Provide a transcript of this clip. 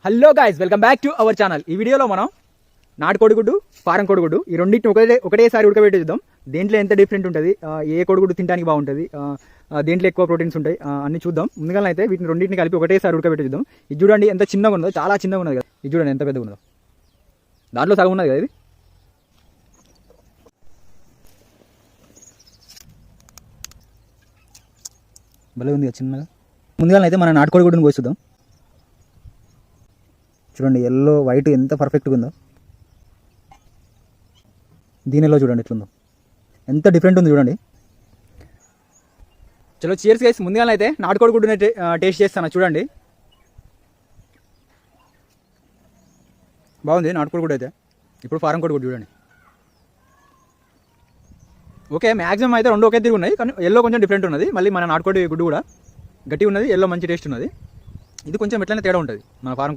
Hello guys, welcome back to our channel. ఈ వీడియోలో మనం నాటు కోడిగుడ్డు, ఫారం కోడిగుడ్డు ఈ రెండింటిని ఒకటేసారి ఉడకబెట్టి చూద్దాం. దేంట్లో ఎంత డిఫరెంట్ ఉంటుంది, ఏ కోడిగుడ్డు తినడానికి బాగుంటుంది, దేంట్లో ఎక్కువ ప్రోటీన్స్ ఉంటాయి అన్ని చూద్దాం. ముందుగా అయితే వీటిని రెండింటిని కలిపి ఒకటేసారి ఉడకబెట్టి చూద్దాం. ఇది చూడండి ఎంత చిన్నగా ఉన్నదో, చాలా చిన్నగా ఉన్నది కదా. ఇది చూడండి ఎంత పెద్దగా ఉన్నదో, దాంట్లో సగం ఉన్నది కదా. ఇది భలే ఉంది కదా చిన్నగా. ముందుగా అయితే మన నాటు కోడిగుడ్డుని కోసుద్దాం. చూడండి ఎల్లో వైట్ ఎంత పర్ఫెక్ట్గా ఉందో. దీనిలో చూడండి ఎట్లుందో, ఎంత డిఫరెంట్ ఉంది చూడండి. చలో చీర్స్ గైస్. ముందుగా అయితే నాటుకోడి గుడ్డుని టేస్ట్ చేస్తాను. చూడండి బాగుంది నాటుకోడి గుడ్డు అయితే. ఇప్పుడు ఫారం కోడి గుడ్డు చూడండి. ఓకే, మ్యాక్సిమం అయితే రెండు ఒకే తిరిగి ఉన్నాయి, కానీ ఎల్లో కొంచెం డిఫరెంట్ ఉన్నది. మళ్ళీ మన నాటుకోడి గుడ్డు కూడా గట్టి ఉన్నది, ఎల్లో మంచి టేస్ట్ ఉన్నది. ఇది కొంచెం ఎట్లయినా తేడా ఉంటుంది మన ఫారం